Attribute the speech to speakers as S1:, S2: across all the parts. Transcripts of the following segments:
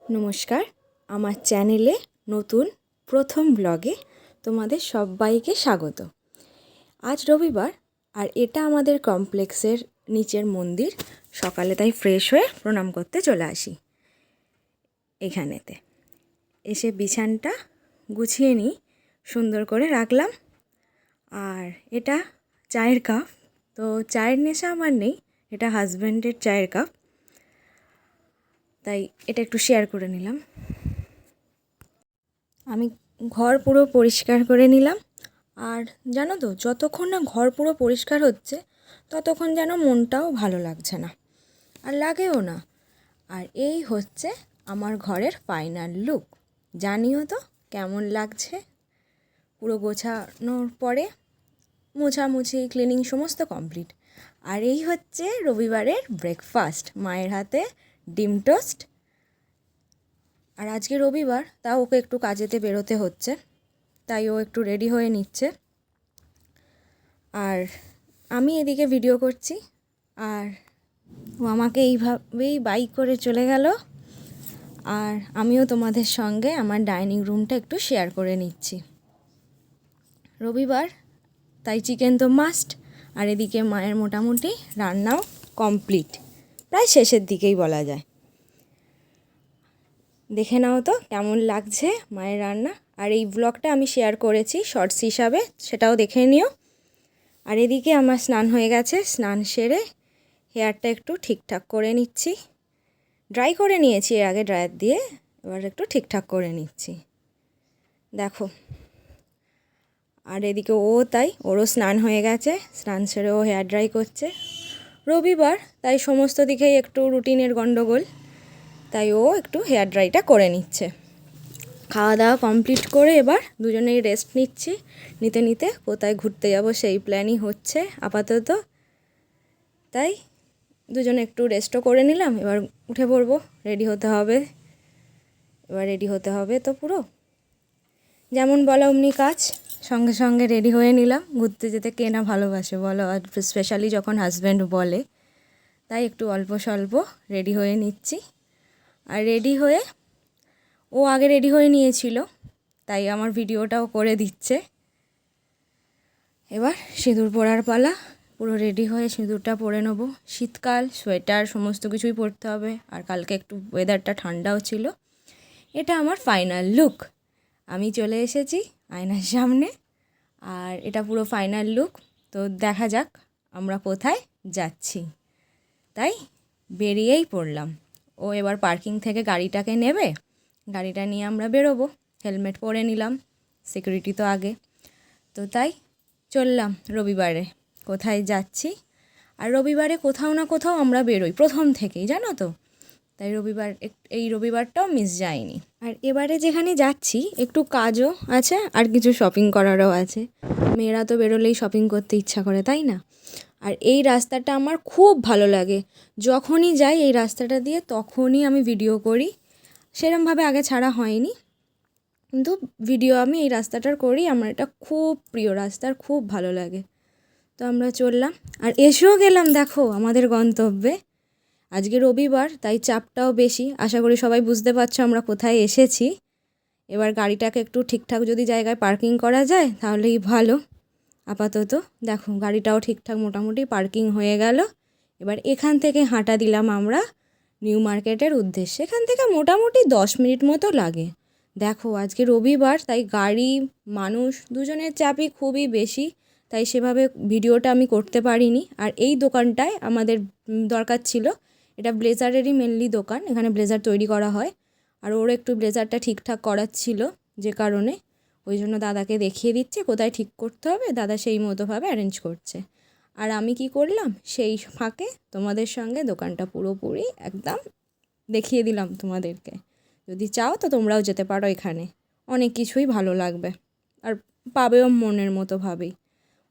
S1: নমস্কার, আমার চ্যানেলে নতুন প্রথম ব্লগে তোমাদের সবাইকে স্বাগত। আজ রবিবার আর এটা আমাদের কমপ্লেক্সের নিচের মন্দির। সকালে তাই ফ্রেশ হয়ে প্রণাম করতে চলে আসি এখানেতে। এসে বিছানটা গুছিয়ে নিই, সুন্দর করে রাখলাম। আর এটা চায়ের কাপ, তো চায়ের নেশা আমার নেই, এটা হাজব্যান্ডের চায়ের কাপ, তাই এটা একটু শেয়ার করে নিলাম। আমি ঘর পুরো পরিষ্কার করে নিলাম। আর জানো তো, যতক্ষণ না ঘর পুরো পরিষ্কার হচ্ছে ততক্ষণ যেন মনটাও ভালো লাগছে না, আর লাগেও না। আর এই হচ্ছে আমার ঘরের ফাইনাল লুক। জানিও তো কেমন লাগছে। পুরো গোছানোর পরে মোছামুছি, ক্লিনিং সমস্ত কমপ্লিট। আর এই হচ্ছে রবিবারের ব্রেকফাস্ট, মায়ের হাতে ডিম টোস্ট। আর আজকে রবিবার, তাও ওকে একটু কাজেতে বেরোতে হচ্ছে, তাই ও একটু রেডি হয়ে নিচ্ছে। আর আমি এদিকে ভিডিও করছি, আর ও আমাকে এইভাবেই বাইক করে চলে গেল। আর আমিও তোমাদের সঙ্গে আমার ডাইনিং রুমটা একটু শেয়ার করে নিচ্ছি। রবিবার তাই চিকেন তো মাস্ট। আর এদিকে মায়ের মোটামুটি রান্নাও কমপ্লিট, প্রায় শেষের দিকেই বলা যায়। দেখে নাও তো কেমন লাগছে মায়ের রান্না। আর এই ব্লগটা আমি শেয়ার করেছি শর্টস হিসাবে, সেটাও দেখে নিও। আর এদিকে আমার স্নান হয়ে গেছে, স্নান সেরে হেয়ারটা একটু ঠিকঠাক করে নিচ্ছি। ড্রাই করে নিয়েছি এর আগে ড্রায়ার দিয়ে, এবার একটু ঠিকঠাক করে নিচ্ছি, দেখো। আর এদিকে ও তাই, ওরও স্নান হয়ে গেছে, স্নান সেরে ও হেয়ার ড্রাই করছে। রবিবার তাই সমস্ত দিকেই একটু রুটিনের গণ্ডগোল, তাই ও একটু হেয়ার ড্রাইটা করে নিচ্ছে। খাওয়া দাওয়া কমপ্লিট করে এবার দুজনেই রেস্ট নিচ্ছি। নিতে নিতে কোথায় ঘুরতে যাব সেই প্ল্যানই হচ্ছে আপাতত। তাই দুজনে একটু রেস্টও করে নিলাম, এবার উঠে পড়বো, রেডি হতে হবে। এবার রেডি হতে হবে তো পুরো, যেমন বলো অমনি কাজ। সঙ্গে সঙ্গে রেডি হয়ে নিলাম। ঘুরতে যেতে কে না ভালোবাসে বলো, আর স্পেশালি যখন হাজব্যান্ড বলে, তাই একটু অল্প স্বল্প রেডি হয়ে নিচ্ছি। আর রেডি হয়ে, ও আগে রেডি হয়ে নিয়েছিল, তাই আমার ভিডিওটাও করে দিচ্ছে। এবার সিঁদুর পরার পালা। পুরো রেডি হয়ে সিঁদুরটা পরে নেবো। শীতকাল, সোয়েটার সমস্ত কিছুই পরতে হবে। আর কালকে একটু ওয়েদারটা ঠান্ডাও ছিল। এটা আমার ফাইনাল লুক। আমি চলে এসেছি আয়নার সামনে, আর এটা পুরো ফাইনাল লুক। তো দেখা যাক আমরা কোথায় যাচ্ছি। তাই বেরিয়েই পড়লাম। ও এবার পার্কিং থেকে গাড়িটাকে নেবে, গাড়িটা নিয়ে আমরা বেরোবো। হেলমেট পরে নিলাম, সিকিউরিটি তো আগে। তো তাই চললাম রবিবারে কোথায় যাচ্ছি। আর রবিবারে কোথাও না কোথাও আমরা বেরোই প্রথম থেকেই, জানো তো। তাই এই রবিবারটাও মিস যায়নি। আর এবারে যেখানে যাচ্ছি একটু কাজও আছে, আর কিছু শপিং করারও আছে। মেয়েরা তো বেরোলেই শপিং করতে ইচ্ছা করে, তাই না? আর এই রাস্তাটা আমার খুব ভালো লাগে। যখনই যাই এই রাস্তাটা দিয়ে তখনই আমি ভিডিও করি। সেরমভাবে আগে ছাড়া হয়নি, কিন্তু ভিডিও আমি এই রাস্তাটার করি। আমার এটা খুব প্রিয় রাস্তা, আর খুব ভালো লাগে। তো আমরা চললাম, আর এসেও গেলাম দেখো আমাদের গন্তব্যে। আজকে রবিবার, তাই চাপটাও বেশি। আশা করি সবাই বুঝতে পারছো আমরা কোথায় এসেছি। এবার গাড়িটাকে একটু ঠিকঠাক যদি জায়গায় পার্কিং করা যায় তাহলেই ভালো। আপাতত দেখো গাড়িটাও ঠিকঠাক মোটামুটি পার্কিং হয়ে গেল। এবার এখান থেকে হাঁটা দিলাম আমরা নিউ মার্কেটের উদ্দেশ্যে। এখান থেকে মোটামুটি 10 মিনিট মতো লাগে। দেখো আজকে রবিবার, তাই গাড়ি, মানুষ দুজনের চাপই খুবই বেশি, তাই সেভাবে ভিডিওটা আমি করতে পারিনি। আর এই দোকানটায় আমাদের দরকার ছিল। এটা ব্লেজারেরই মেনলি দোকান, এখানে ব্লেজার তৈরি করা হয়। আর ওর একটু ব্লেজারটা ঠিকঠাক করার ছিল, যে কারণে ওই জন্য দাদাকে দেখিয়ে দিচ্ছে কোথায় ঠিক করতে হবে। দাদা সেই মতোভাবে অ্যারেঞ্জ করছে। আর আমি কি করলাম, সেই ফাঁকে তোমাদের সঙ্গে দোকানটা পুরোপুরি একদম দেখিয়ে দিলাম তোমাদেরকে। যদি চাও তো তোমরাও যেতে পারো, এখানে অনেক কিছুই ভালো লাগবে, আর পাবেও মনের মতোভাবেই।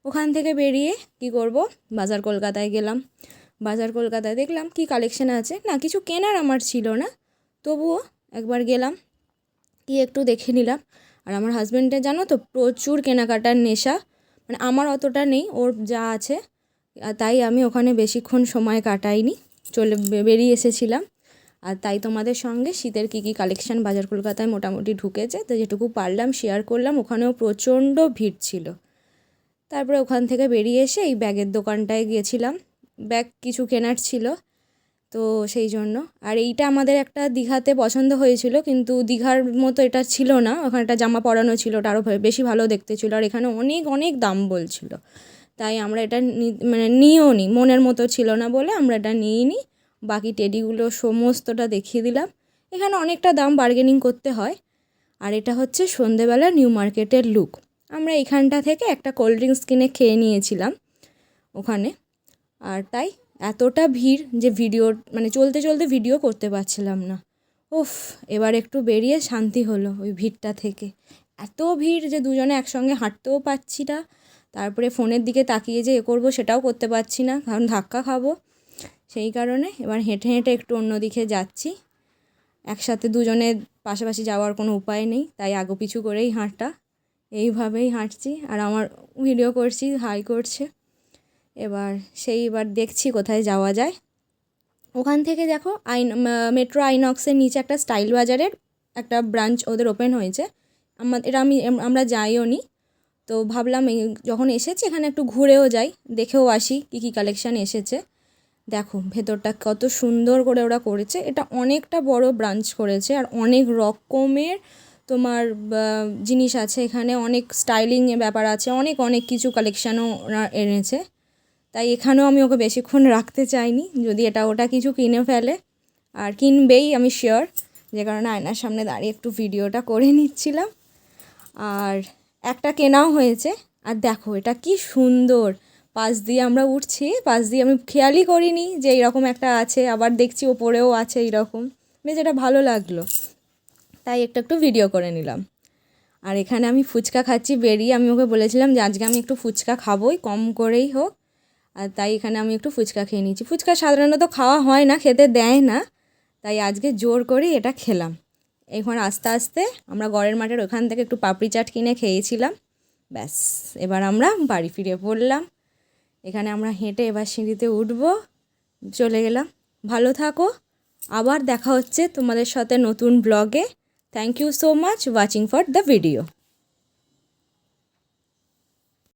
S1: ওখান থেকে বেরিয়ে কি করব, বাজার কলকাতায় গেলাম। বাজার কলকাতায় দেখলাম কি কালেকশান আছে। না কিছু কেনার আমার ছিল না, তবুও একবার গেলাম, কি একটু দেখে নিলাম। আর আমার হাজব্যান্ডের জানো তো প্রচুর কেনাকাটার নেশা, মানে আমার অতটা নেই, ওর যা আছে। তাই আমি ওখানে বেশিক্ষণ সময় কাটাইনি, বেরিয়ে এসেছিলাম। আর তাই তোমাদের সঙ্গে শীতের কী কী কালেকশান বাজার কলকাতায় মোটামুটি ঢুকেছে তো যেটুকু পারলাম শেয়ার করলাম। ওখানেও প্রচণ্ড ভিড় ছিল। তারপরে ওখান থেকে বেরিয়ে এসে এই ব্যাগের দোকানটায় গিয়েছিলাম, ব্যাগ কিছু কেনার ছিল তো সেই জন্য। আর এইটা আমাদের একটা দীঘাতে পছন্দ হয়েছিল, কিন্তু দীঘার মতো এটা ছিল না। ওখানে একটা জামা পরানো ছিল, ওটা আরও বেশি ভালো দেখতে ছিল, আর এখানে অনেক অনেক দাম বলছিল। তাই আমরা এটা নিয়েও নি, মনের মতো ছিল না বলে আমরা এটা নিইনি। বাকি টেডিগুলো সমস্তটা দেখিয়ে দিলাম। এখানে অনেকটা দাম বার্গেনিং করতে হয়। আর এটা হচ্ছে সন্ধেবেলা নিউ মার্কেটের লুক। আমরা এখানটা থেকে একটা কোল্ড ড্রিঙ্কস কিনে খেয়ে নিয়েছিলাম ওখানে। আর তাই এতটা ভিড় যে চলতে চলতে ভিডিও করতে পারছিলাম না। উফ, এবার একটু বেরিয়ে শান্তি হলো ওই ভিড়টা থেকে। এত ভিড় যে দুজনে একসঙ্গে হাঁটতেও পারছি না, তারপরে ফোনের দিকে তাকিয়ে যে করবো সেটাও করতে পারছি না, কারণ ধাক্কা খাবো। সেই কারণে এবার হেঁটে হেঁটে একটু অন্যদিকে যাচ্ছি। একসাথে দুজনে পাশাপাশি যাওয়ার কোনো উপায় নেই, তাই আগুপিছু করেই হাঁটা। এইভাবেই হাঁটছি আর আমার ভিডিও করছি, হাই করছে। এবার দেখছি কোথায় যাওয়া যায়। ওখান থেকে দেখো মেট্রো আইনক্সের নিচে একটা স্টাইল বাজারের একটা ব্রাঞ্চ ওদের ওপেন হয়েছে। আমরা যাইও নি, তো ভাবলাম যখন এসেছি এখানে একটু ঘুরেও যাই, দেখেও আসি কী কী কালেকশান এসেছে। দেখো ভেতরটা কত সুন্দর করে ওরা করেছে। এটা অনেকটা বড় ব্রাঞ্চ করেছে আর অনেক রকমের তোমার জিনিস আছে এখানে, অনেক স্টাইলিংয়ের ব্যাপার আছে, অনেক অনেক কিছু কালেকশানও ওরা এনেছে। তাই এখানেও আমি ওকে বেশিক্ষণ রাখতে চাইনি, যদি এটা ওটা কিছু কিনে ফেলে। আর কিনবেই আমি শিওর, যে কারণে আয়নার সামনে দাঁড়িয়ে একটু ভিডিওটা করে নিচ্ছিলাম। আর একটা কেনাও হয়েছে। আর দেখো এটা কি সুন্দর, পাশ দিয়ে আমরা উঠছি, পাশ দিয়ে আমি খেয়ালই করিনি যে এইরকম একটা আছে, আবার দেখছি ওপরেও আছে এইরকম। বেশ এটা ভালো লাগলো, তাই একটু ভিডিও করে নিলাম। আর এখানে আমি ফুচকা খাচ্ছি বেরিয়ে। আমি ওকে বলেছিলাম যে আজকে আমি একটু ফুচকা খাবোই, কম করেই হোক। আর তাই এখানে আমি একটু ফুচকা খেয়ে নিয়েছি। ফুচকা সাধারণত খাওয়া হয় না, খেতে দেয় না, তাই আজকে জোর করেই এটা খেলাম। এখন আস্তে আস্তে আমরা গড়ের মাঠের ওখান থেকে একটু পাপড়ি চাট কিনে খেয়েছিলাম। ব্যাস, এবার আমরা বাড়ি ফিরে পড়লাম। এখানে আমরা হেঁটে এবার সিঁড়িতে উঠবো, চলে গেলাম। ভালো থাকো, আবার দেখা হচ্ছে তোমাদের সাথে নতুন ব্লগে। Thank you so much watching for the video.